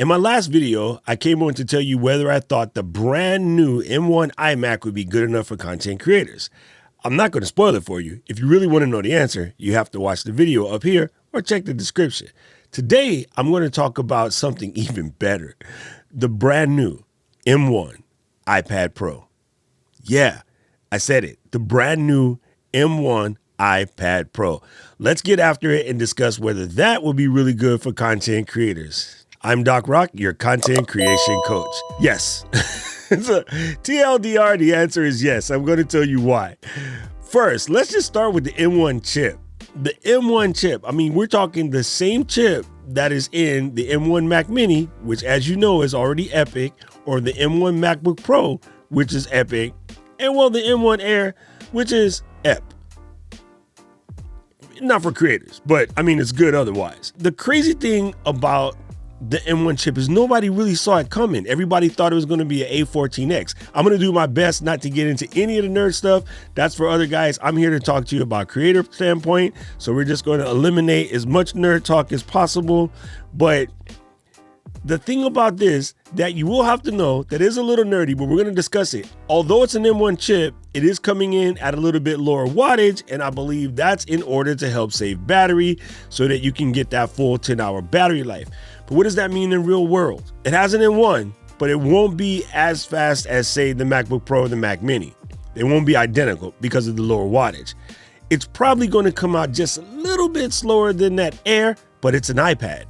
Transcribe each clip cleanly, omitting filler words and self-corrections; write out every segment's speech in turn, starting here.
In my last video, I came on to tell you whether I thought the brand new M1 iMac would be good enough for content creators. I'm not going to spoil it for you. If you really want to know the answer, you have to watch the video up here or check the description. Today, I'm going to talk about something even better. The brand new M1 iPad Pro. Yeah, I said it. The brand new M1 iPad Pro. Let's get after it and discuss whether that will be really good for content creators. I'm Doc Rock, your content creation coach. Yes. So, TLDR, the answer is yes. I'm going to tell you why. First, let's just start with the M1 chip. The M1 chip, I mean, we're talking the same chip that is in the M1 Mac Mini, which as you know is already epic, or the M1 MacBook Pro, which is epic, and well, the M1 Air, which is ep. Not for creators, but I mean, it's good otherwise. The crazy thing about the M1 chip is nobody really saw it coming. Everybody thought it was going to be an A14X. I'm going to do my best not to get into any of the nerd stuff. That's for other guys. I'm here to talk to you about creator standpoint. So we're just going to eliminate as much nerd talk as possible. But the thing about this that you will have to know that is a little nerdy, but we're going to discuss it. Although it's an M1 chip, it is coming in at a little bit lower wattage, and I believe that's in order to help save battery so that you can get that full 10-hour battery life. But what does that mean in real world? It has an M1, but it won't be as fast as, say, the MacBook Pro or the Mac Mini. They won't be identical because of the lower wattage. It's probably going to come out just a little bit slower than that Air, but it's an iPad.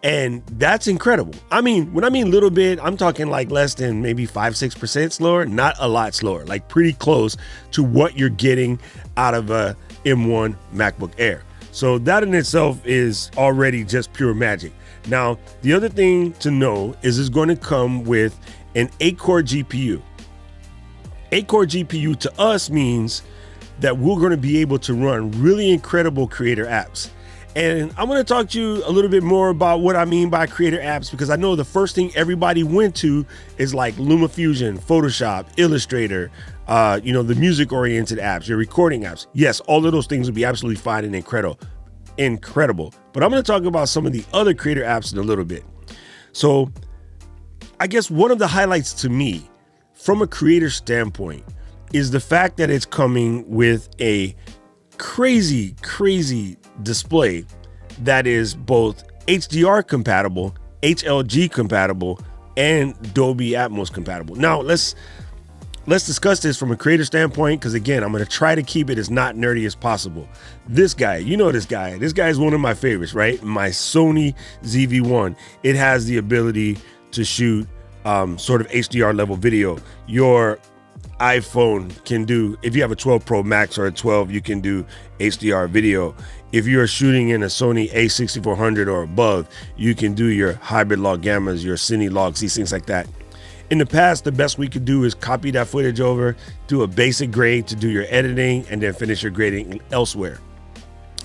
And that's incredible. I mean, when I mean little bit, I'm talking like less than maybe 5-6% slower, not a lot slower, like pretty close to what you're getting out of a M1 MacBook Air. So that in itself is already just pure magic. Now, the other thing to know is it's going to come with an 8-core GPU. 8-core GPU to us means that we're going to be able to run really incredible creator apps. And I'm going to talk to you a little bit more about what I mean by creator apps, because I know the first thing everybody went to is like LumaFusion, Photoshop, Illustrator, the music-oriented apps, your recording apps. Yes, all of those things will be absolutely fine and incredible. But I'm going to talk about some of the other creator apps in a little bit. So I guess one of the highlights to me from a creator standpoint is the fact that it's coming with a crazy display that is both HDR compatible, HLG compatible, and Dolby Atmos compatible. Now let's discuss this from a creator standpoint, because again, I'm going to try to keep it as not nerdy as possible. This guy, you know this guy is one of my favorites, right? My Sony ZV-1. It has the ability to shoot sort of HDR level video. Your iPhone can do, if you have a 12 Pro Max or a 12, you can do HDR video. If you're shooting in a Sony a6400 or above, you can do your hybrid log gammas, your cine logs, these things like that. In the past, the best we could do is copy that footage over, do a basic grade to do your editing, and then finish your grading elsewhere.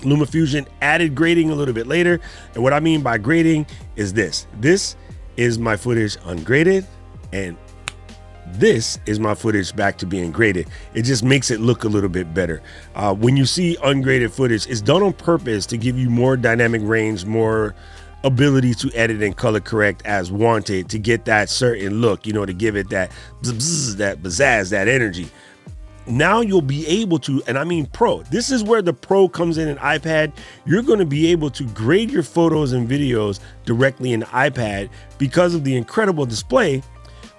LumaFusion added grading a little bit later, and what I mean by grading is this. This is my footage ungraded, and this is my footage back to being graded. It just makes it look a little bit better. When you see ungraded footage, it's done on purpose to give you more dynamic range, more ability to edit and color correct as wanted, to get that certain look, to give it that bzz, that pizzazz, that energy. Now you'll be able to, and I mean Pro, this is where the Pro comes in an iPad. You're going to be able to grade your photos and videos directly in the iPad because of the incredible display,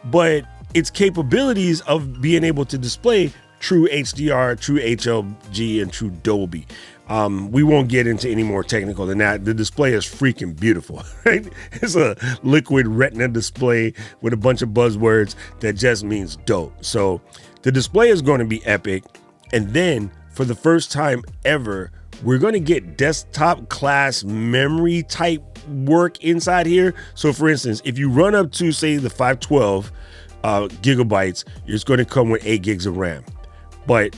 but its capabilities of being able to display true HDR, true HLG, and true Dolby. We won't get into any more technical than that. The display is freaking beautiful, right? It's a liquid retina display with a bunch of buzzwords that just means dope. So the display is going to be epic. And then for the first time ever, we're going to get desktop class memory type work inside here. So for instance, if you run up to say the 512 gigabytes, it's going to come with 8 gigs of RAM. But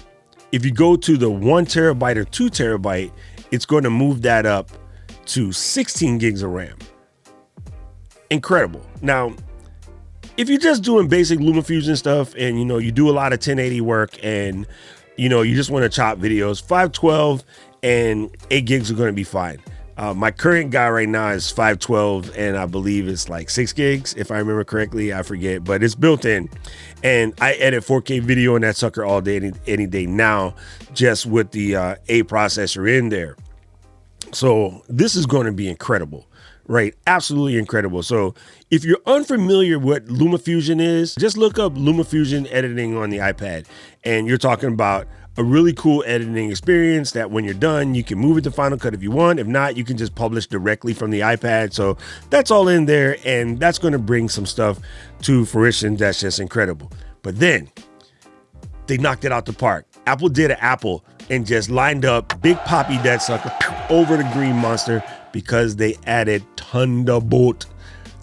if you go to the 1 terabyte or 2 terabyte, it's going to move that up to 16 gigs of RAM. Incredible. Now, if you're just doing basic LumaFusion stuff and you do a lot of 1080 work and you just want to chop videos, 512 and 8 gigs are going to be fine. My current guy right now is 512, and I believe it's like 6 gigs, if I remember correctly. I forget, but it's built in. And I edit 4K video in that sucker all day, any day now, just with the A processor in there. So this is going to be incredible, right? Absolutely incredible. So if you're unfamiliar what LumaFusion is, just look up LumaFusion editing on the iPad, and you're talking about a really cool editing experience that when you're done, you can move it to Final Cut if you want. If not, you can just publish directly from the iPad. So that's all in there, and that's going to bring some stuff to fruition that's just incredible. But then they knocked it out the park. Apple did an Apple and just lined up Big Poppy that sucker over the green monster because they added Thunderbolt,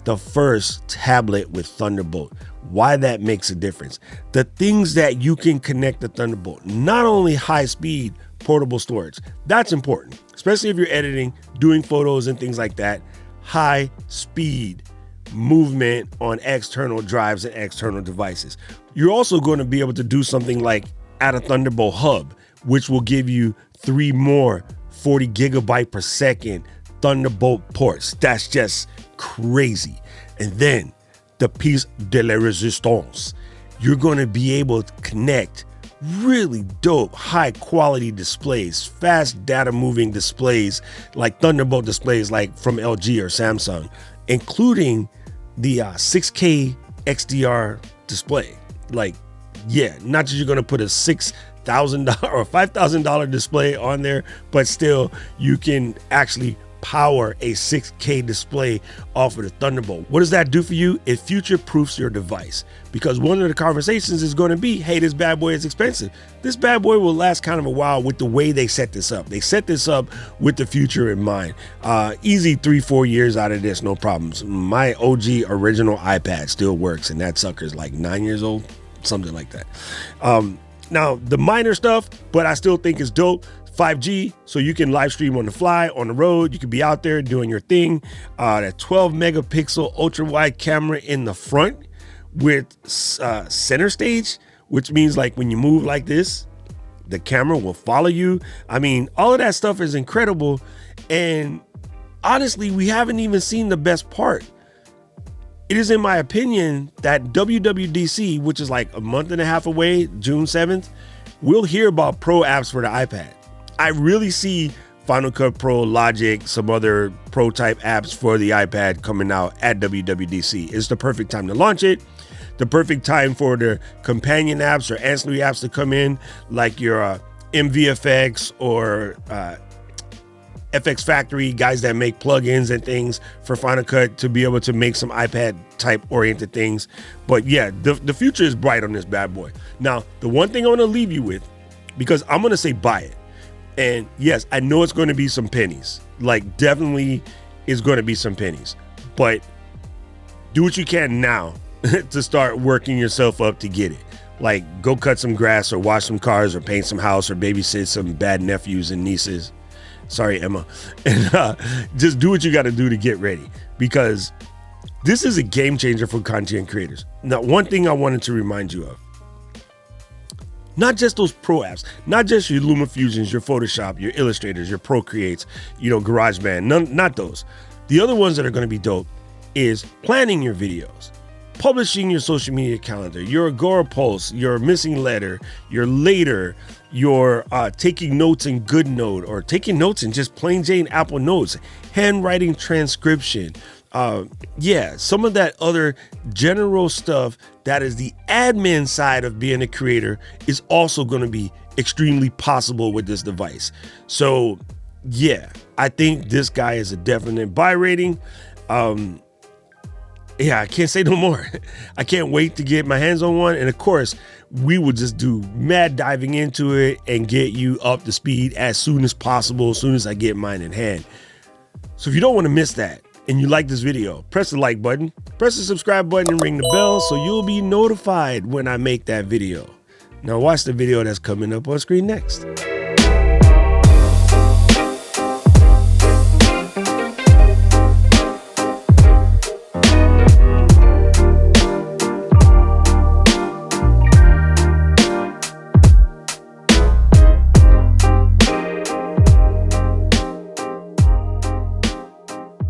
the first tablet with Thunderbolt. Why that makes a difference. The things that you can connect to Thunderbolt, not only high speed portable storage, that's important, especially if you're editing, doing photos and things like that. High speed movement on external drives and external devices. You're also going to be able to do something like add a Thunderbolt hub, which will give you 3 more 40 gigabyte per second Thunderbolt ports. That's just crazy. And then the piece de la resistance, you're going to be able to connect really dope, high quality displays, fast data moving displays like Thunderbolt displays like from LG or Samsung, including the 6K XDR display. Like, yeah, not just you're going to put a $6,000 or $5,000 display on there, but still you can actually power a 6K display off of the Thunderbolt. What does that do for you? It future-proofs your device, because one of the conversations is going to be, hey, this bad boy is expensive. This bad boy will last kind of a while with the way they set this up. They set this up with the future in mind. Easy 3-4 years out of this, no problems. My OG original iPad still works, and that sucker's like 9 years old, something like that. Now, the minor stuff, but I still think it's dope. 5G, so you can live stream on the fly, on the road. You can be out there doing your thing. That 12 megapixel ultra wide camera in the front with center stage, which means like when you move like this, the camera will follow you. I mean, all of that stuff is incredible. And honestly, we haven't even seen the best part. It is in my opinion that WWDC, which is like a month and a half away, June 7th, we'll hear about pro apps for the iPad. I really see Final Cut Pro, Logic, some other pro type apps for the iPad coming out at WWDC. It's the perfect time to launch it. The perfect time for the companion apps or ancillary apps to come in, like your MVFX or FX Factory, guys that make plugins and things for Final Cut to be able to make some iPad type oriented things. But yeah, the future is bright on this bad boy. Now, the one thing I want to leave you with, because I'm going to say buy it. And yes, I know it's going to be some pennies, like definitely is going to be some pennies, but do what you can now to start working yourself up to get it. Like go cut some grass or wash some cars or paint some house or babysit some bad nephews and nieces. Sorry, Emma. And just do what you got to do to get ready, because this is a game changer for content creators. Now, one thing I wanted to remind you of, not just those pro apps, not just your LumaFusions, your Photoshop, your Illustrators, your Procreates, GarageBand, not those. The other ones that are going to be dope is planning your videos, publishing your social media calendar, your Agora Pulse, your missing letter, your later, your taking notes in GoodNote, or taking notes in just plain Jane Apple Notes, handwriting transcription. Some of that other general stuff that is the admin side of being a creator is also going to be extremely possible with this device. So yeah, I think this guy is a definite buy rating. I can't say no more. I can't wait to get my hands on one. And of course, we will just do mad diving into it and get you up to speed as soon as possible, as soon as I get mine in hand. So if you don't want to miss that, and you like this video, press the like button, press the subscribe button, and ring the bell so you'll be notified when I make that video. Now watch the video that's coming up on screen next.